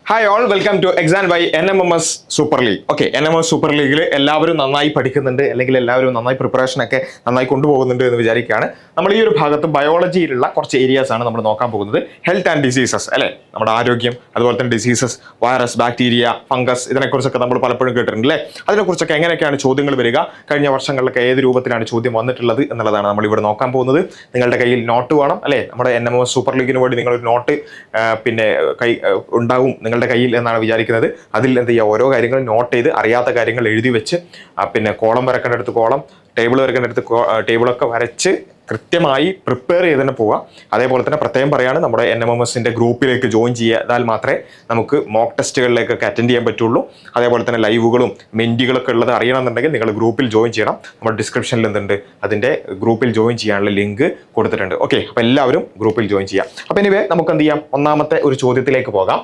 Hi all, welcome to exam by NMMS super league. Okay, NMMS super ലീഗിൽ എല്ലാവരും നന്നായി പഠിക്കുന്നുണ്ട്, അല്ലെങ്കിൽ എല്ലാവരും നന്നായി പ്രിപ്പറേഷനൊക്കെ നന്നായി കൊണ്ടുപോകുന്നുണ്ട് എന്ന് വിചാരിക്കുകയാണ്. നമ്മൾ ഈ ഒരു ഭാഗത്ത് ബയോളജിയിലുള്ള കുറച്ച് ഏരിയാസ് ആണ് നമ്മൾ നോക്കാൻ പോകുന്നത്. ഹെൽത്ത് ആൻഡ് ഡിസീസസ് അല്ലേ, നമ്മുടെ ആരോഗ്യം, അതുപോലെ തന്നെ ഡിസീസസ്, വൈറസ്, ബാക്ടീരിയ, ഫംഗസ്, ഇതിനെക്കുറിച്ചൊക്കെ നമ്മൾ പലപ്പോഴും കേട്ടിട്ടുണ്ട് അല്ലേ. അതിനെക്കുറിച്ചൊക്കെ എങ്ങനെയൊക്കെയാണ് ചോദ്യങ്ങൾ വരിക, കഴിഞ്ഞ വർഷങ്ങളിലൊക്കെ ഏത് രൂപത്തിലാണ് ചോദ്യം വന്നിട്ടുള്ളത് എന്നുള്ളതാണ് നമ്മൾ ഇവിടെ നോക്കാൻ പോകുന്നത്. നിങ്ങളുടെ കയ്യിൽ നോട്ട് വേണം അല്ലേ, നമ്മുടെ NMMS സൂപ്പർ ലീഗിന് വേണ്ടി നിങ്ങളൊരു നോട്ട് കൈ ഉണ്ടാവും നിങ്ങളുടെ കയ്യിൽ എന്നാണ് വിചാരിക്കുന്നത്. അതിൽ എന്ത് ചെയ്യുക, ഓരോ കാര്യങ്ങളും നോട്ട് ചെയ്ത് അറിയാത്ത കാര്യങ്ങൾ എഴുതി വെച്ച് കോളം വരക്കേണ്ടടുത്ത് കോളം, ടേബിൾ വരക്കേണ്ടടുത്ത് ടേബിളൊക്കെ വരച്ച് കൃത്യമായി പ്രിപ്പയർ ചെയ്ത് തന്നെ പോവുക. അതേപോലെ തന്നെ പ്രത്യേകം പറയാണ്, നമ്മുടെ NMMSന്റെ ഗ്രൂപ്പിലേക്ക് ജോയിൻ ചെയ്താൽ മാത്രമേ നമുക്ക് മോക്ക് ടെസ്റ്റുകളിലേക്കൊക്കെ അറ്റൻഡ് ചെയ്യാൻ പറ്റുള്ളൂ. അതേപോലെ തന്നെ ലൈവുകളും മെൻറ്റികളൊക്കെ ഉള്ളത് അറിയണമെന്നുണ്ടെങ്കിൽ നിങ്ങൾ ഗ്രൂപ്പിൽ ജോയിൻ ചെയ്യണം. നമ്മുടെ ഡിസ്ക്രിപ്ഷനിൽ എന്തുണ്ട്, അതിൻ്റെ ഗ്രൂപ്പിൽ ജോയിൻ ചെയ്യാനുള്ള ലിങ്ക് കൊടുത്തിട്ടുണ്ട്. ഓക്കെ, അപ്പോൾ എല്ലാവരും ഗ്രൂപ്പിൽ ജോയിൻ ചെയ്യാം. അപ്പോൾ എനിവേ നമുക്ക് എന്ത് ചെയ്യാം, ഒന്നാമത്തെ ഒരു ചോദ്യത്തിലേക്ക് പോകാം.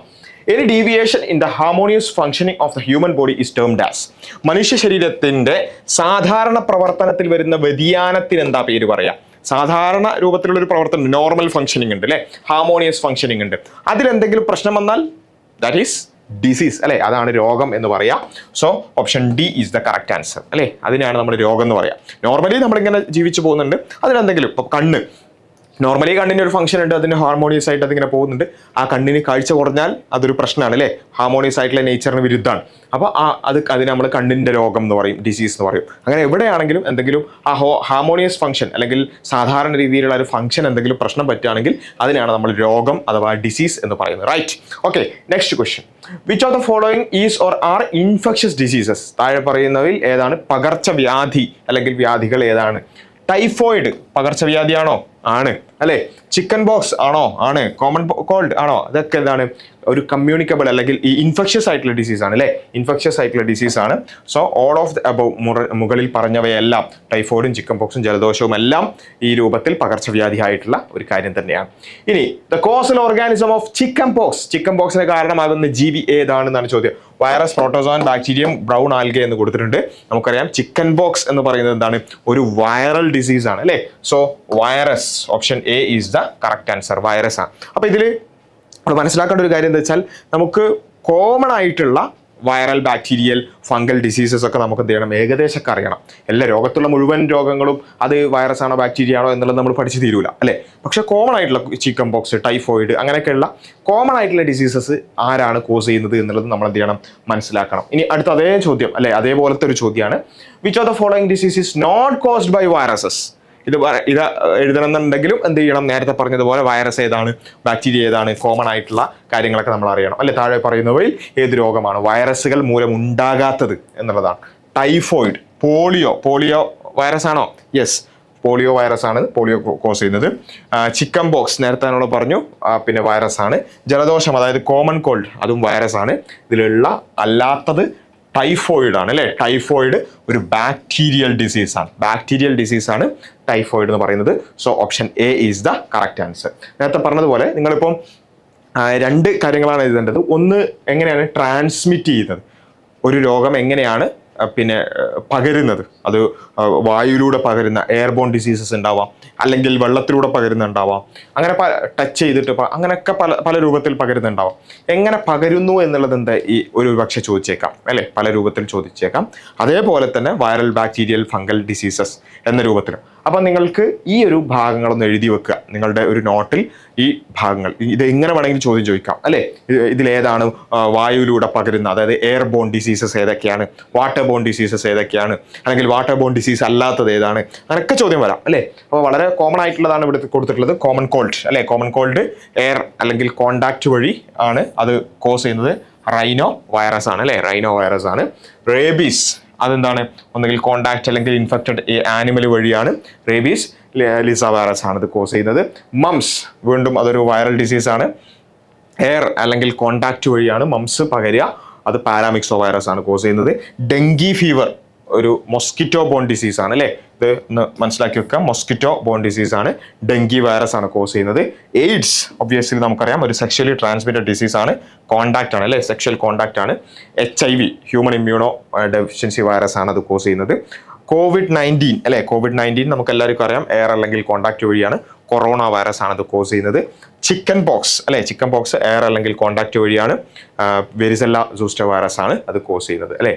Any deviation in the harmonious functioning of the human body is termed as. മനുഷ്യ ശരീരത്തിന്റെ സാധാരണ പ്രവർത്തനത്തിൽ വരുന്ന വ്യതിയാനത്തിന് എന്താ പേര് പറയാം? സാധാരണ രൂപത്തിലുള്ള ഒരു പ്രവർത്തനം, നോർമൽ ഫംഗ്ഷനിങ് ഉണ്ട് അല്ലെ, ഹാർമോണിയസ് ഫംഗ്ഷനിങ് ഉണ്ട്. അതിലെന്തെങ്കിലും പ്രശ്നം വന്നാൽ ദാറ്റ് ഈസ് ഡിസീസ് അല്ലെ, അതാണ് രോഗം എന്ന് പറയാം. So option D is the correct answer അല്ലെ, അതിനാണ് നമ്മൾ രോഗം എന്ന് പറയാം. നോർമലി നമ്മളിങ്ങനെ ജീവിച്ചു പോകുന്നുണ്ട്, അതിലെന്തെങ്കിലും ഇപ്പൊ കണ്ണ്, നോർമലി കണ്ണിന് ഒരു ഫംഗ്ഷൻ ഉണ്ട്, അതിന് ഹാർമോണിയസ് ആയിട്ട് അതിങ്ങനെ പോകുന്നുണ്ട്. ആ കണ്ണിന് കാഴ്ച കുറഞ്ഞാൽ അതൊരു പ്രശ്നമാണ് അല്ലേ, ഹാർമോണിയസ് ആയിട്ടുള്ള നേച്ചറിന് വിരുദ്ധമാണ്. അപ്പോൾ അതിന് നമ്മൾ കണ്ണിൻ്റെ രോഗം എന്ന് പറയും, ഡിസീസ് എന്ന് പറയും. അങ്ങനെ എവിടെയാണെങ്കിലും എന്തെങ്കിലും ആ ഹാർമോണിയസ് ഫംഗ്ഷൻ അല്ലെങ്കിൽ സാധാരണ രീതിയിലുള്ള ഒരു ഫംഗ്ഷൻ എന്തെങ്കിലും പ്രശ്നം പറ്റുകയാണെങ്കിൽ അതിനാണ് നമ്മൾ രോഗം അഥവാ ഡിസീസ് എന്ന് പറയുന്നത്. Right. Okay, next question. Which of the following is or are infectious diseases? താഴെ പറയുന്നവയിൽ ഏതാണ് പകർച്ചവ്യാധി അല്ലെങ്കിൽ വ്യാധികൾ ഏതാണ്? ടൈഫോയിഡ് പകർച്ചവ്യാധിയാണോ? ആണ് അല്ലെ. ചിക്കൻ ബോക്സ് ആണോ? ആണ്. കോമൺ കോൾഡ് ആണോ? അതൊക്കെ എന്താണ്, ഒരു കമ്മ്യൂണിക്കബിൾ അല്ലെങ്കിൽ ഈ ഇൻഫെക്ഷ്യസ് ആയിട്ടുള്ള ഡിസീസ് ആണ് അല്ലെ, ഇൻഫെക്ഷ്യസ് ആയിട്ടുള്ള ഡിസീസ് ആണ്. So all of the above, മുകളിൽ പറഞ്ഞവയെല്ലാം, ടൈഫോയിഡും ചിക്കൻ ബോക്സും ജലദോഷവും എല്ലാം ഈ രൂപത്തിൽ പകർച്ചവ്യാധി ആയിട്ടുള്ള ഒരു കാര്യം തന്നെയാണ്. ഇനി the causal organism of chicken pox, chicken ബോക്സിന് കാരണമാകുന്ന ജീവി ഏതാണെന്നാണ് ചോദ്യം. വൈറസ്, പ്രോട്ടോസോൻ, ബാക്ടീരിയം, ബ്രൗൺ ആൽഗെ എന്ന് കൊടുത്തിട്ടുണ്ട്. നമുക്കറിയാം ചിക്കൻ ബോക്സ് എന്ന് പറയുന്നത് എന്താണ്, ഒരു വൈറൽ ഡിസീസ് ആണ് അല്ലെ. So virus, option A is the correct answer, virus ആണ്. അപ്പൊ ഇതിൽ മനസ്സിലാക്കേണ്ട ഒരു കാര്യം എന്താ വെച്ചാൽ, നമുക്ക് കോമൺ ആയിട്ടുള്ള വൈറൽ, ബാക്ടീരിയൽ, ഫംഗൽ ഡിസീസസ് ഒക്കെ നമുക്ക് എന്ത് ചെയ്യണം, ഏകദേശമൊക്കെ അറിയണം. എല്ലാ രോഗത്തുള്ള മുഴുവൻ രോഗങ്ങളും അത് വൈറസ് ആണോ ബാക്ടീരിയ ആണോ എന്നുള്ളത് നമ്മൾ പഠിച്ചു തീരൂല അല്ലേ. പക്ഷെ കോമൺ ആയിട്ടുള്ള ചിക്കൻ ബോക്സ്, ടൈഫോയിഡ്, അങ്ങനെയൊക്കെയുള്ള കോമൺ ആയിട്ടുള്ള ഡിസീസസ് ആരാണ് കോസ് ചെയ്യുന്നത് എന്നുള്ളത് നമ്മൾ എന്ത് ചെയ്യണം, മനസ്സിലാക്കണം. ഇനി അടുത്ത അതേ ചോദ്യം അല്ലെ, അതേപോലത്തെ ഒരു ചോദ്യമാണ്. Which of the following disease is not caused by viruses? ഇത് എഴുതണമെന്നുണ്ടെങ്കിലും എന്ത് ചെയ്യണം, നേരത്തെ പറഞ്ഞതുപോലെ വൈറസ് ഏതാണ്, ബാക്ടീരിയ ഏതാണ്, കോമൺ ആയിട്ടുള്ള കാര്യങ്ങളൊക്കെ നമ്മൾ അറിയണം അല്ലെ. താഴെ പറയുന്നവയിൽ ഏത് രോഗമാണ് വൈറസുകൾ മൂലം ഉണ്ടാകാത്തത് എന്നുള്ളതാണ്. ടൈഫോയിഡ്, പോളിയോ വൈറസ് ആണോ? യെസ്, പോളിയോ വൈറസ് ആണ് പോളിയോ കോസ് ചെയ്യുന്നത്. ചിക്കൻ ബോക്സ് നേരത്തെ നമ്മൾ പറഞ്ഞു, പിന്നെ വൈറസ് ആണ്. ജലദോഷം അതായത് കോമൺ കോൾഡ്, അതും വൈറസ് ആണ്. ഇതിലുള്ള അല്ലാത്തത് ടൈഫോയിഡ് ആണ് അല്ലെ. ടൈഫോയിഡ് ഒരു ബാക്ടീരിയൽ ഡിസീസ് ആണ് ടൈഫോയിഡ് എന്ന് പറയുന്നത്. So option A is the correct answer. നേരത്തെ പറഞ്ഞതുപോലെ നിങ്ങളിപ്പം രണ്ട് കാര്യങ്ങളാണ് എഴുതേണ്ടത്. ഒന്ന്, എങ്ങനെയാണ് ട്രാൻസ്മിറ്റ് ചെയ്യുന്നത്, ഒരു രോഗം എങ്ങനെയാണ് പകരുന്നത്. അത് വായുവിലൂടെ പകരുന്ന എയർബോൺ ഡിസീസസ് ഉണ്ടാവാം, അല്ലെങ്കിൽ വെള്ളത്തിലൂടെ പകരുന്നുണ്ടാവാം, അങ്ങനെ ടച്ച് ചെയ്തിട്ട് അങ്ങനെയൊക്കെ പല രൂപത്തിൽ പകരുന്നുണ്ടാവാം. എങ്ങനെ പകരുന്നു എന്നുള്ളത് എന്താ ഈ ഒരു പക്ഷെ ചോദിച്ചേക്കാം അല്ലെ, പല രൂപത്തിൽ ചോദിച്ചേക്കാം. അതേപോലെ തന്നെ വൈറൽ, ബാക്ടീരിയൽ, ഫംഗൽ ഡിസീസസ് എന്ന രൂപത്തിലും. അപ്പം നിങ്ങൾക്ക് ഈ ഒരു ഭാഗങ്ങളൊന്ന് എഴുതി വെക്കുക നിങ്ങളുടെ ഒരു നോട്ടിൽ. ഈ ഭാഗങ്ങൾ ഇത് എങ്ങനെ വേണമെങ്കിലും ചോദ്യം ചോദിക്കാം അല്ലേ. ഇതിലേതാണ് വായുവിലൂടെ പകരുന്ന, അതായത് എയർ ബോൺ ഡിസീസസ് ഏതൊക്കെയാണ്, വാട്ടർ ബോൺ ഡിസീസസ് ഏതൊക്കെയാണ്, അല്ലെങ്കിൽ വാട്ടർ ബോൺ ഡിസീസ് അല്ലാത്തത് ഏതാണ്, അങ്ങനെയൊക്കെ ചോദ്യം വരാം അല്ലേ. അപ്പോൾ വളരെ കോമൺ ആയിട്ടുള്ളതാണ് ഇവിടെ കൊടുത്തിട്ടുള്ളത്, കോമൺ കോൾഡ് അല്ലേ. കോമൺ കോൾഡ് എയർ അല്ലെങ്കിൽ കോണ്ടാക്ട് വഴി ആണ് അത് കോസ് ചെയ്യുന്നത്. റൈനോ വൈറസ് ആണ് അല്ലേ, റൈനോ വൈറസ് ആണ്. റേബീസ് അതെന്താണ്, ഒന്നുകിൽ കോണ്ടാക്ട് അല്ലെങ്കിൽ ഇൻഫെക്റ്റഡ് ആനിമൽ വഴിയാണ്. റേബീസ് ലിസ വൈറസ് ആണ് ഇത് കോസ് ചെയ്യുന്നത്. മംസ് വീണ്ടും അതൊരു വൈറൽ ഡിസീസാണ്. എയർ അല്ലെങ്കിൽ കോണ്ടാക്ട് വഴിയാണ് മംസ് പകരുക, അത് പാരാമിക്സോ വൈറസ് ആണ് കോസ് ചെയ്യുന്നത്. ഡെങ്കി ഫീവർ ഒരു മൊസ്കിറ്റോ ബോൺ ഡിസീസ് ആണ് അല്ലേ, ഇത് ഒന്ന് മനസ്സിലാക്കി വെക്കാം. മൊസ്കിറ്റോ ബോൺ ഡിസീസ് ആണ്, ഡെങ്കി വൈറസ് ആണ് കോസ് ചെയ്യുന്നത്. എയ്ഡ്സ് ഒബ്വിയസ്ലി നമുക്കറിയാം ഒരു സെക്ഷലി ട്രാൻസ്മിറ്റഡ് ഡിസീസ് ആണ്, കോണ്ടാക്ട് ആണ് അല്ലേ, സെക്ഷൽ കോണ്ടാക്ട് ആണ്. HIV human immuno deficiency virus ആണ് അത് കോസ് ചെയ്യുന്നത്. COVID-19 അല്ലെ, COVID-19 നമുക്ക് എല്ലാവർക്കും അറിയാം എയർ അല്ലെങ്കിൽ കോണ്ടാക്ട് വഴിയാണ് കൊറോണ വൈറസ് ആണ് അത് കോസ് ചെയ്യുന്നത്. ചിക്കൻ പോക്സ് അല്ലെ, ചിക്കൻ പോക്സ് എയർ അല്ലെങ്കിൽ കോണ്ടാക്ട് വഴിയാണ്. വെരിസെല്ല സൂസ്റ്റർ വൈറസ് ആണ് അത് കോസ് ചെയ്യുന്നത് അല്ലെ,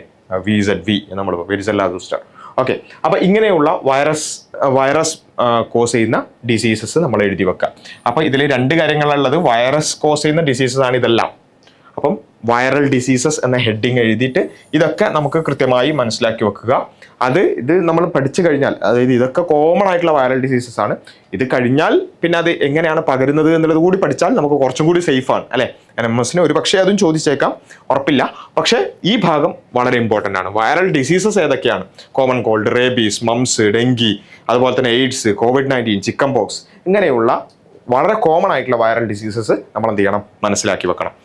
VZV നമ്മൾ വെരിസെല്ല സൂസ്റ്റർ. ഓക്കെ, അപ്പൊ ഇങ്ങനെയുള്ള വൈറസ് കോസ് ചെയ്യുന്ന ഡിസീസസ് നമ്മൾ എഴുതി വെക്കുക. അപ്പൊ ഇതിൽ 2 കാര്യങ്ങളുള്ളത്. വൈറസ് കോസ് ചെയ്യുന്ന ഡിസീസസ് ആണ് ഇതെല്ലാം. അപ്പം വൈറൽ ഡിസീസസ് എന്ന ഹെഡിങ് എഴുതിയിട്ട് ഇതൊക്കെ നമുക്ക് കൃത്യമായി മനസ്സിലാക്കി വെക്കുക. ഇത് നമ്മൾ പഠിച്ചു കഴിഞ്ഞാൽ, അതായത് ഇതൊക്കെ കോമൺ ആയിട്ടുള്ള വൈറൽ ഡിസീസസ് ആണ്. ഇത് കഴിഞ്ഞാൽ പിന്നെ അത് എങ്ങനെയാണ് പകരുന്നത് എന്നുള്ളത് കൂടി പഠിച്ചാൽ നമുക്ക് കുറച്ചും കൂടി സേഫാണ് അല്ലെ. NMS ഒരു പക്ഷേ അതും ചോദിച്ചേക്കാം, ഉറപ്പില്ല. പക്ഷേ ഈ ഭാഗം വളരെ ഇമ്പോർട്ടൻ്റ് ആണ്. വൈറൽ ഡിസീസസ് ഏതൊക്കെയാണ്? Common called, rabies, moms, dengue, അതുപോലെ തന്നെ എയ്ഡ്സ്, COVID-19, ചിക്കൻ പോക്സ്, ഇങ്ങനെയുള്ള വളരെ കോമൺ ആയിട്ടുള്ള വൈറൽ ഡിസീസസ് നമ്മൾ എന്ത് ചെയ്യണം? മനസ്സിലാക്കി വെക്കണം.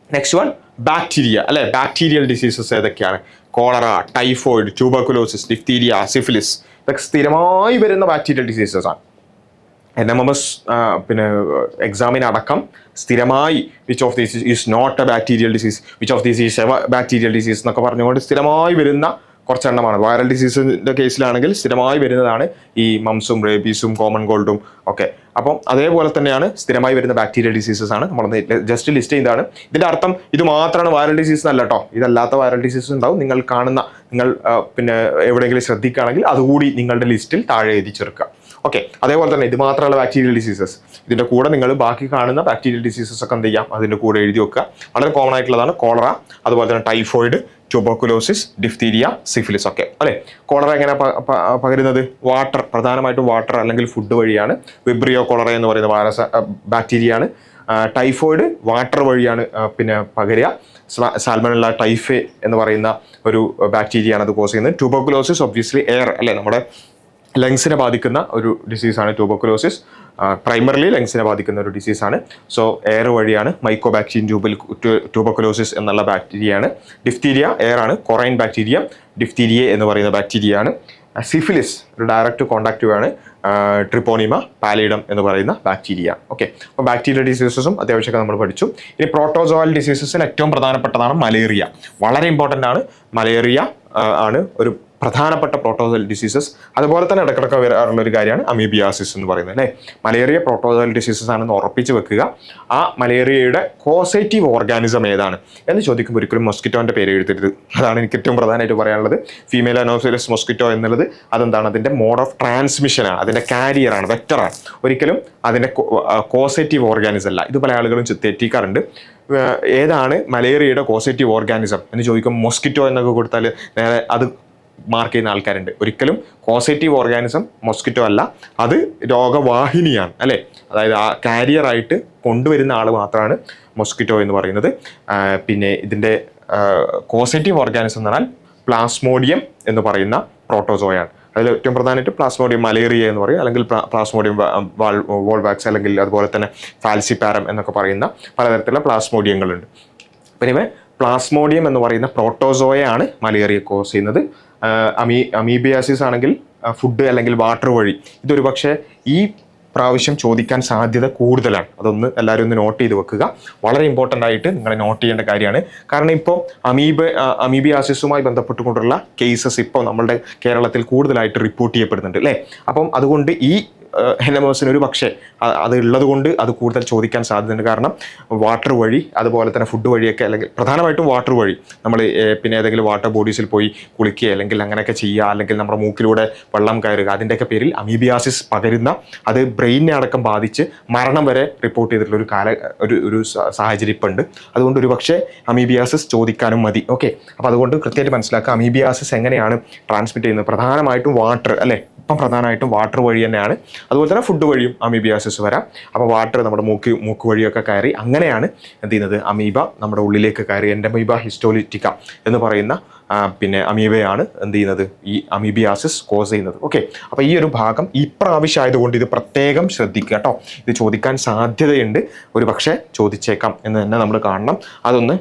നെക്സ്റ്റ് വൺ ബാക്ടീരിയ അല്ലെ. ബാക്ടീരിയൽ ഡിസീസസ് ഏതൊക്കെയാണ്? Cholera, typhoid, tuberculosis, diphtheria, syphilis, ഇതൊക്കെ സ്ഥിരമായി വരുന്ന ബാക്ടീരിയൽ ഡിസീസസ് ആണ്. NMS പിന്നെ എക്സാമിനടക്കം സ്ഥിരമായി which of these is not a bacterial disease, which of these is a bacterial disease എന്നൊക്കെ പറഞ്ഞുകൊണ്ട് സ്ഥിരമായി വരുന്ന കുറച്ചെണ്ണമാണ്. വൈറൽ ഡിസീസിൻ്റെ കേസിലാണെങ്കിൽ സ്ഥിരമായി വരുന്നതാണ് ഈ മംസും, റേബീസും, കോമൺ കോൾഡും ഒക്കെ. അപ്പം അതേപോലെ തന്നെയാണ് സ്ഥിരമായി വരുന്ന ബാക്ടീരിയൽ ഡിസീസസ് ആണ് നമ്മളൊന്ന് ജസ്റ്റ് ലിസ്റ്റ് ചെയ്തതാണ്. ഇതിൻ്റെ അർത്ഥം ഇത് മാത്രമാണ് വൈറൽ ഡിസീസ് എന്നല്ല കേട്ടോ. ഇതല്ലാത്ത വൈറൽ ഡിസീസസ് ഉണ്ടാവും. നിങ്ങൾ പിന്നെ എവിടെയെങ്കിലും ശ്രദ്ധിക്കുകയാണെങ്കിൽ അതുകൂടി നിങ്ങളുടെ ലിസ്റ്റിൽ താഴെ എഴുതി ചേർക്കുക. ഓക്കെ, അതേപോലെ തന്നെ ഇത് മാത്രമുള്ള ബാക്ടീരിയൽ ഡിസീസസ്, ഇതിൻ്റെ കൂടെ നിങ്ങൾ ബാക്കി കാണുന്ന ബാക്ടീരിയൽ ഡിസീസസ് ഒക്കെ എന്ത് ചെയ്യാം? അതിൻ്റെ കൂടെ എഴുതി വെക്കുക. വളരെ കോമൺ ആയിട്ടുള്ളതാണ് കോളറ, അതുപോലെ തന്നെ ടൈഫോയിഡ്, ട്യൂബർകുലോസിസ്, ഡിഫ്തീരിയ, സിഫിലിസ് ഒക്കെ അല്ലെ. കോളറ എങ്ങനെ പകരുന്നത്? വാട്ടർ, പ്രധാനമായിട്ടും വാട്ടർ അല്ലെങ്കിൽ ഫുഡ് വഴിയാണ്. വിബ്രിയോ കോളറ എന്ന് പറയുന്ന വൈറസ് ബാക്ടീരിയ ആണ്. ടൈഫോയിഡ് വാട്ടർ വഴിയാണ് പിന്നെ പകരുക. സാൽമണല്ല ടൈഫെ എന്ന് പറയുന്ന ഒരു ബാക്ടീരിയയാണ് അത് കോസ് ചെയ്യുന്നത്. ട്യൂബർകുലോസിസ് ഒബ്വിയസ്ലി എയർ അല്ലെ, നമ്മുടെ ലങ്സിനെ ബാധിക്കുന്ന ഒരു ഡിസീസാണ് ട്യൂബർകുലോസിസ്. പ്രൈമറിലി ലങ്സിനെ ബാധിക്കുന്ന ഒരു ഡിസീസാണ്. സോ എയർ വഴിയാണ്. മൈക്കോബാക്ടീരിയം ട്യൂബർകുലോസിസ് എന്നുള്ള ബാക്ടീരിയയാണ്. ഡിഫ്തീരിയ എയർ ആണ്. കൊറൈൻ ബാക്ടീരിയ ഡിഫ്തീരിയ എന്ന് പറയുന്ന ബാക്ടീരിയയാണ്. സിഫിലിസ് ഒരു ഡയറക്റ്റ് കോണ്ടാക്റ്റീവ് ആണ്. ട്രിപ്പോണിമ പാലിഡം എന്ന് പറയുന്ന ബാക്ടീരിയ. ഓക്കെ, അപ്പോൾ ബാക്ടീരിയ ഡിസീസസും അത്യാവശ്യമൊക്കെ നമ്മൾ പഠിച്ചു. ഇനി പ്രോട്ടോസോവൽ ഡിസീസസിൽ ഏറ്റവും പ്രധാനപ്പെട്ടതാണ് മലേറിയ. വളരെ ഇമ്പോർട്ടൻ്റ് ആണ്. മലേറിയ ആണ് ഒരു പ്രധാനപ്പെട്ട പ്രോട്ടോസോവൽ ഡിസീസസ്. അതുപോലെ തന്നെ ഇടയ്ക്കിടയ്ക്ക് വരാറുള്ള ഒരു കാര്യമാണ് അമീബിയാസിസ് എന്ന് പറയുന്നത് അല്ലേ. മലേറിയ പ്രോട്ടോസോവൽ ഡിസീസസ് ആണെന്ന് ഉറപ്പിച്ച് വെക്കുക. ആ മലേറിയയുടെ കോസേറ്റീവ് ഓർഗാനിസം ഏതാണ് എന്ന് ചോദിക്കുമ്പോൾ ഒരിക്കലും മൊസ്കിറ്റോൻ്റെ പേര് എഴുതരുത്. അതാണ് എനിക്ക് ഏറ്റവും പ്രധാനമായിട്ട് പറയാനുള്ളത്. ഫീമെയിൽ അനോഫിലസ് മൊസ്കിറ്റോ എന്നുള്ളത് അതെന്താണ്? അതിൻ്റെ മോഡ് ഓഫ് ട്രാൻസ്മിഷനാണ്, അതിൻ്റെ കാരിയറാണ്, വെക്ടറാണ്. ഒരിക്കലും അതിൻ്റെ കോസേറ്റീവ് ഓർഗാനിസം അല്ല. ഇത് പല ആളുകളും തെറ്റിക്കാറുണ്ട്. ഏതാണ് മലേറിയയുടെ കോസേറ്റീവ് ഓർഗാനിസം എന്ന് ചോദിക്കുമ്പോൾ മൊസ്കിറ്റോ എന്നൊക്കെ കൊടുത്താൽ നേരെ അത് മാർക്ക് ചെയ്യുന്ന ആൾക്കാരുണ്ട്. ഒരിക്കലും കോസേറ്റീവ് ഓർഗാനിസം മൊസ്കിറ്റോ അല്ല, അത് രോഗവാഹിനിയാണ് അല്ലേ. അതായത് ആ കാരിയറായിട്ട് കൊണ്ടുവരുന്ന ആൾ മാത്രമാണ് മൊസ്കിറ്റോ എന്ന് പറയുന്നത്. പിന്നെ ഇതിൻ്റെ കോസേറ്റീവ് ഓർഗാനിസം എന്ന് പറഞ്ഞാൽ പ്ലാസ്മോഡിയം എന്ന് പറയുന്ന പ്രോട്ടോസോയാണ്. അതിൽ ഏറ്റവും പ്രധാനമായിട്ട് പ്ലാസ്മോഡിയം മലേറിയ എന്ന് പറയും, അല്ലെങ്കിൽ പ്ലാസ്മോഡിയം വോൾവാക്സ്, അല്ലെങ്കിൽ അതുപോലെ തന്നെ ഫാൽസിപാരം എന്നൊക്കെ പറയുന്ന പലതരത്തിലുള്ള പ്ലാസ്മോഡിയങ്ങളുണ്ട്. പിന്നെ പ്ലാസ്മോഡിയം എന്ന് പറയുന്ന പ്രോട്ടോസോയാണ് മലേറിയ കോസ് ചെയ്യുന്നത്. അമീബിയാസിസ് ആണെങ്കിൽ ഫുഡ് അല്ലെങ്കിൽ വാട്ടർ വഴി. ഇതൊരു പക്ഷേ ഈ പ്രാവശ്യം ചോദിക്കാൻ സാധ്യത കൂടുതലാണ്. അതൊന്ന് എല്ലാവരും ഒന്ന് നോട്ട് ചെയ്ത് വെക്കുക. വളരെ ഇമ്പോർട്ടൻ്റ് ആയിട്ട് നിങ്ങൾ നോട്ട് ചെയ്യേണ്ട കാര്യമാണ്. കാരണം ഇപ്പോൾ അമീബിയാസിസുമായി ബന്ധപ്പെട്ടുകൊണ്ടുള്ള കേസസ് ഇപ്പോൾ നമ്മളുടെ കേരളത്തിൽ കൂടുതലായിട്ട് റിപ്പോർട്ട് ചെയ്യപ്പെടുന്നുണ്ട് അല്ലേ. അപ്പം അതുകൊണ്ട് ഈ NMSന് ഒരു പക്ഷേ അത് ഉള്ളത് കൊണ്ട് അത് കൂടുതൽ ചോദിക്കാൻ സാധ്യതയുണ്ട്. കാരണം വാട്ടർ വഴി, അതുപോലെ തന്നെ ഫുഡ് വഴിയൊക്കെ, അല്ലെങ്കിൽ പ്രധാനമായിട്ടും വാട്ടർ വഴി നമ്മൾ പിന്നെ ഏതെങ്കിലും വാട്ടർ ബോഡീസിൽ പോയി കുളിക്കുക അല്ലെങ്കിൽ അങ്ങനെയൊക്കെ ചെയ്യുക, അല്ലെങ്കിൽ നമ്മുടെ മൂക്കിലൂടെ വെള്ളം കയറുക, അതിൻ്റെയൊക്കെ പേരിൽ അമീബിയാസിസ് പകരുന്ന, അത് ബ്രെയിനിനെ അടക്കം ബാധിച്ച് മരണം വരെ റിപ്പോർട്ട് ചെയ്തിട്ടുള്ള ഒരു സാഹചര്യം ഇപ്പം ഉണ്ട്. അതുകൊണ്ട് ഒരു പക്ഷേ അമീബിയാസിസ് ചോദിക്കാനും മതി. ഓക്കെ, അപ്പോൾ അതുകൊണ്ട് കൃത്യമായിട്ട് മനസ്സിലാക്കുക അമീബിയാസിസ് എങ്ങനെയാണ് ട്രാൻസ്മിറ്റ് ചെയ്യുന്നത്. പ്രധാനമായിട്ടും വാട്ടർ അല്ലേ, ഇപ്പം പ്രധാനമായിട്ടും വാട്ടർ വഴി തന്നെയാണ്. അതുപോലെ തന്നെ ഫുഡ് വഴിയും അമീബിയാസിസ് വരാം. അപ്പോൾ വാട്ടർ നമ്മുടെ മൂക്ക് വഴിയൊക്കെ കയറി അങ്ങനെയാണ് എന്ത് ചെയ്യുന്നത്, അമീബ നമ്മുടെ ഉള്ളിലേക്ക് കയറി. എൻഡമീബ ഹിസ്റ്റോലിറ്റിക്ക എന്ന് പറയുന്ന പിന്നെ അമീബയാണ് എന്ത് ചെയ്യുന്നത്, ഈ അമീബിയാസിസ് കോസ് ചെയ്യുന്നത്. ഓക്കെ, അപ്പോൾ ഈ ഒരു ഭാഗം ഇപ്രാവശ്യം ആയതുകൊണ്ട് ഇത് പ്രത്യേകം ശ്രദ്ധിക്കുക കേട്ടോ. ഇത് ചോദിക്കാൻ സാധ്യതയുണ്ട്, ഒരു പക്ഷേ ചോദിച്ചേക്കാം എന്ന് തന്നെ നമ്മൾ കാണണം. അതൊന്ന്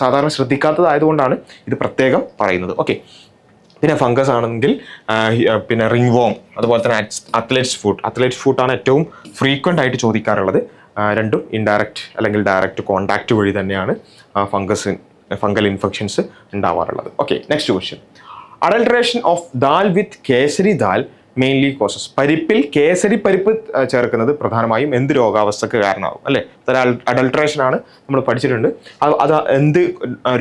സാധാരണ ശ്രദ്ധിക്കാത്തതായതുകൊണ്ടാണ് ഇത് പ്രത്യേകം പറയുന്നത്. ഓക്കെ, പിന്നെ ഫംഗസ് ആണെങ്കിൽ പിന്നെ റിംഗ് വോം, അതുപോലെ തന്നെ അത്ലറ്റ്സ് ഫുട്ടാണ് ഏറ്റവും ഫ്രീക്വൻ്റ് ആയിട്ട് ചോദിക്കാറുള്ളത്. രണ്ടും ഇൻഡയറക്റ്റ് അല്ലെങ്കിൽ ഡയറക്റ്റ് കോണ്ടാക്റ്റ് വഴി തന്നെയാണ് ഫംഗൽ ഇൻഫെക്ഷൻസ് ഉണ്ടാവാറുള്ളത്. Okay, next question. Adulteration of dal with kesari dal mainly causes. പരിപ്പിൽ കേസരി പരിപ്പ് ചേർക്കുന്നത് പ്രധാനമായും എന്ത് രോഗാവസ്ഥക്ക് കാരണമാകും അല്ലേ? അഡൾട്രേഷൻ ആണ്, നമ്മൾ പഠിച്ചിട്ടുണ്ട്. അത് എന്ത്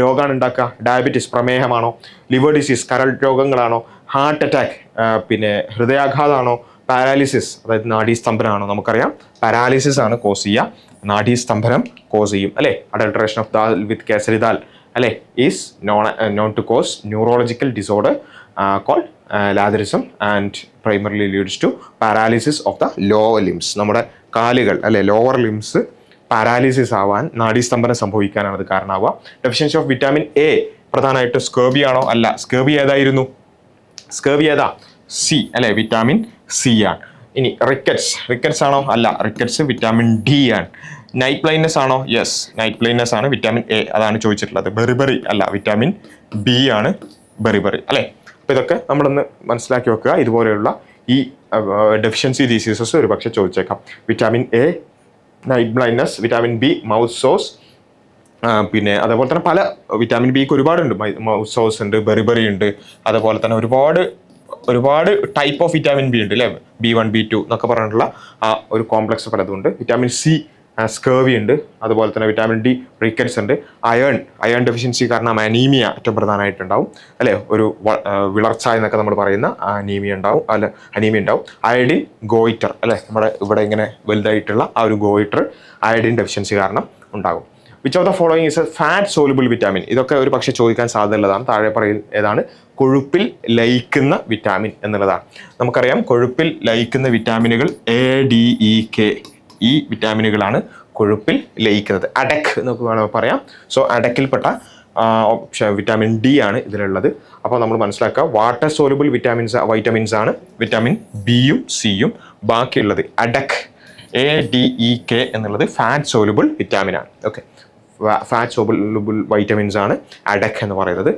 രോഗമാണ് ഉണ്ടാക്കുക? ഡയബറ്റിസ്, പ്രമേഹമാണോ? ലിവർ ഡിസീസ്, കരൾ രോഗങ്ങളാണോ? ഹാർട്ട് അറ്റാക്ക്, പിന്നെ ഹൃദയാഘാതമാണോ? പാരാലിസിസ്, അതായത് നാഡീസ്തംഭനമാണോ? നമുക്കറിയാം പാരാലിസിസ് ആണ് കോസ് ചെയ്യുക, നാഡീസ്തംഭനം കോസ് ചെയ്യും അല്ലേ? Adulteration of dal with kesari dal അല്ലേ is known to cause neurological disorder called lathyrism and primarily leads to paralysis of the lower limbs. നമ്മുടെ കാലുകൾ അല്ലെ, ലോവർ ലിംസ് പാരാലിസിസ് ആവാൻ, നാഡീസ്തംഭനം സംഭവിക്കാനാണ് അത് കാരണമാവുക. ഡെഫിഷ്യൻസി ഓഫ് വിറ്റാമിൻ എ പ്രധാനമായിട്ട് സ്കേർബി ആണോ? അല്ല. സ്കേർബി ഏതായിരുന്നു? സ്കേർബി ഏതാ? സി അല്ലെ, വിറ്റാമിൻ സി ആണ്. ഇനി റിക്കറ്റ്സ് ആണോ? അല്ല. റിക്കറ്റ്സ് വിറ്റാമിൻ ഡി ആണ്. നൈറ്റ് ബ്ലൈൻഡ്നെസ് ആണോ? യെസ്, നൈറ്റ് ബ്ലൈൻഡ്നെസ് ആണ് വിറ്റാമിൻ എ, അതാണ് ചോദിച്ചിട്ടുള്ളത്. ബെറിബറി അല്ല, വിറ്റാമിൻ ബി ആണ് ബെറിബറി അല്ലേ? അപ്പോൾ ഇതൊക്കെ നമ്മളൊന്ന് മനസ്സിലാക്കി വെക്കുക. ഇതുപോലെയുള്ള ഈ ഡെഫിഷ്യൻസി ഡിസീസസ് ഒരു പക്ഷേ ചോദിച്ചേക്കാം. Vitamin A, night blindness, vitamin B, mouth sauce, പിന്നെ അതേപോലെ തന്നെ പല വിറ്റാമിൻ ബിക്ക് ഒരുപാടുണ്ട്. മൗത്ത് സോസ് ഉണ്ട്, ബെറിബറി ഉണ്ട്, അതേപോലെ തന്നെ ഒരുപാട് ടൈപ്പ് ഓഫ് വിറ്റാമിൻ ബി ഉണ്ട് അല്ലേ? B1 B2 എന്നൊക്കെ പറഞ്ഞിട്ടുള്ള ആ ഒരു കോംപ്ലക്സ് പലതുണ്ട്. വിറ്റാമിൻ സി സ്കേർവി ഉണ്ട്, അതുപോലെ തന്നെ വിറ്റാമിൻ ഡി റിക്കറ്റ്സ് ഉണ്ട്. അയൺ ഡെഫിഷ്യൻസി കാരണം അനീമിയ ഏറ്റവും പ്രധാനമായിട്ടുണ്ടാവും അല്ലേ? ഒരു വിളർച്ച എന്നൊക്കെ നമ്മൾ പറയുന്ന അനീമിയ ഉണ്ടാവും. അയഡിൻ ഗോയിറ്റർ അല്ലേ? നമ്മുടെ ഇവിടെ ഇങ്ങനെ വലുതായിട്ടുള്ള ആ ഒരു ഗോയിറ്റർ അയഡിൻ ഡെഫിഷ്യൻസി കാരണം ഉണ്ടാകും. Which of the following is A fat soluble vitamin? ഇതൊക്കെ ഒരു പക്ഷേ ചോദിക്കാൻ സാധ്യതയുള്ളതാണ്. താഴെ പറയുന്ന ഏതാണ് കൊഴുപ്പിൽ ലയിക്കുന്ന വിറ്റാമിൻ എന്നുള്ളതാണ്. നമുക്കറിയാം കൊഴുപ്പിൽ ലയിക്കുന്ന വിറ്റാമിനുകൾ ADEK, ഈ വിറ്റാമിനുകളാണ് കൊഴുപ്പിൽ ലയിക്കുന്നത്. അഡക് എന്നൊക്കെ വേണമെങ്കിൽ പറയാം. സോ അഡക്കിൽപ്പെട്ട വിറ്റാമിൻ ഡി ആണ് ഇതിലുള്ളത്. അപ്പോൾ നമ്മൾ മനസ്സിലാക്കുക, വാട്ടർ സോലുബിൾ വൈറ്റമിൻസ് ആണ് വിറ്റാമിൻ ബിയും സിയും. ബാക്കിയുള്ളത് അഡക് ADEK എന്നുള്ളത് ഫാറ്റ് സോലുബിൾ വിറ്റാമിൻ ആണ്. ഓക്കെ, ഫാറ്റ് സോലുബിൾ വൈറ്റമിൻസ് ആണ് അഡക് എന്ന് പറയുന്നത്.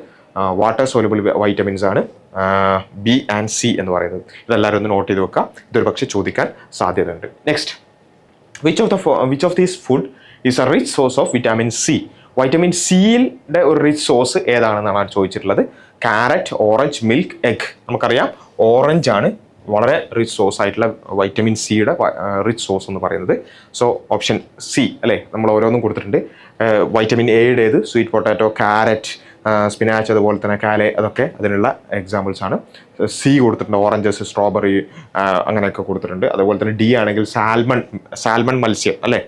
വാട്ടർ സോലുബിൾ വൈറ്റമിൻസ് ആണ് ബി ആൻഡ് സി എന്ന് പറയുന്നത്. ഇതെല്ലാവരും ഒന്ന് നോട്ട് ചെയ്ത് വെക്കുക, ഇതൊരു പക്ഷേ ചോദിക്കാൻ സാധ്യതയുണ്ട്. Next, which of these food is a rich source of vitamin C? Vitamin സിയുടെ ഒരു റിച്ച് സോഴ്സ് ഏതാണെന്നാണ് ചോദിച്ചിട്ടുള്ളത്. Carrot, orange, milk, egg. നമുക്കറിയാം ഓറഞ്ച് ആണ് വളരെ റിച്ച് സോഴ്സ് ആയിട്ടുള്ള വൈറ്റമിൻ സിയുടെ റിച്ച് സോഴ്സ് എന്ന് പറയുന്നത്. സോ ഓപ്ഷൻ സി അല്ലേ? നമ്മൾ ഓരോന്നും കൊടുത്തിട്ടുണ്ട്. വൈറ്റമിൻ എയുടേത് സ്വീറ്റ് പൊട്ടാറ്റോ, ക്യാരറ്റ്, സ്പിനാച്ച്, അതുപോലെ തന്നെ കാലെ, അതൊക്കെ അതിനുള്ള എക്സാമ്പിൾസ് ആണ്. സി കൊടുത്തിട്ടുണ്ട്, ഓറഞ്ചസ്, സ്ട്രോബെറി, അങ്ങനെയൊക്കെ കൊടുത്തിട്ടുണ്ട്. അതുപോലെ തന്നെ ഡി ആണെങ്കിൽ സാൽമൺ മത്സ്യം അല്ലേ?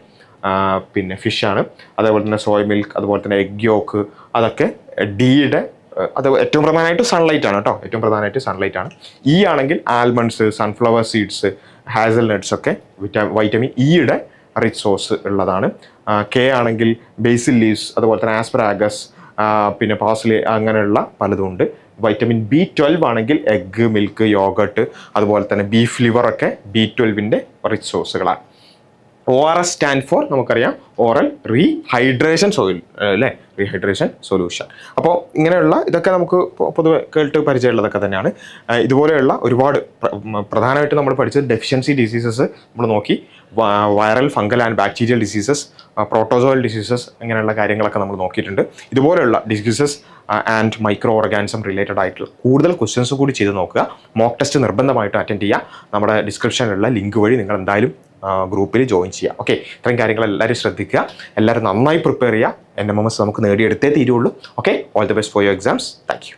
പിന്നെ ഫിഷാണ്. അതേപോലെ തന്നെ സോയ മിൽക്ക്, അതുപോലെ തന്നെ എഗ് യോക്ക്, അതൊക്കെ ഡിയുടെ അത് ഏറ്റവും പ്രധാനമായിട്ട് സൺലൈറ്റ് ആണ് കേട്ടോ. ഏറ്റവും പ്രധാനമായിട്ട് സൺലൈറ്റ് ആണ്. ഇ ആണെങ്കിൽ almonds, sunflower seeds, hazel nuts ഒക്കെ വൈറ്റമിൻ ഇയുടെ റിച്ച് സോഴ്സ് ഉള്ളതാണ്. കെ ആണെങ്കിൽ ബേസിൽ ലീവ്സ്, അതുപോലെ തന്നെ ആസ്പരാഗസ്, പിന്നെ പാസ്ലി, അങ്ങനെയുള്ള പലതും ഉണ്ട്. വൈറ്റമിൻ B12 ആണെങ്കിൽ എഗ്ഗ്, മിൽക്ക്, യോഗട്ട്, അതുപോലെ തന്നെ ബീഫ് ലിവർ ഒക്കെ B12ൻ്റെ റിച്ച് സോഴ്സുകളാണ്. ORS സ്റ്റാൻഡ് ഫോർ നമുക്കറിയാം ഓറൽ റീഹൈഡ്രേഷൻ അല്ലേ? Rehydration solution. അപ്പോൾ ഇങ്ങനെയുള്ള ഇതൊക്കെ നമുക്ക് പൊതുവെ കേട്ട് പരിചയമുള്ളതൊക്കെ തന്നെയാണ്. ഇതുപോലെയുള്ള ഒരുപാട് പ്രധാനമായിട്ട് നമ്മൾ പഠിച്ചത് ഡെഫിഷ്യൻസി ഡിസീസസ് നമ്മൾ നോക്കി. Viral, fungal and bacterial diseases, protozoal diseases, ഇങ്ങനെയുള്ള കാര്യങ്ങളൊക്കെ നമ്മൾ നോക്കിയിട്ടുണ്ട്. ഇതുപോലെയുള്ള diseases and micro organism related ആയിട്ടുള്ള കൂടുതൽ ക്വസ്റ്റ്യൻസ് കൂടി ചെയ്ത് നോക്കുക. മോക്ക് ടെസ്റ്റ് നിർബന്ധമായിട്ട് അറ്റൻഡ് ചെയ്യുക. നമ്മുടെ ഡിസ്ക്രിപ്ഷനിലുള്ള ലിങ്ക് വഴി നിങ്ങൾ എന്തായാലും ഗ്രൂപ്പിൽ ജോയിൻ ചെയ്യുക. ഓക്കെ, ഇത്രയും കാര്യങ്ങൾ എല്ലാവരും ശ്രദ്ധിക്കുക. എല്ലാവരും നന്നായി പ്രിപ്പയർ ചെയ്യുക. NMMS നമുക്ക് നേടിയെടുത്തേ തീരുള്ളൂ. Okay, all the best for your exams. Thank U.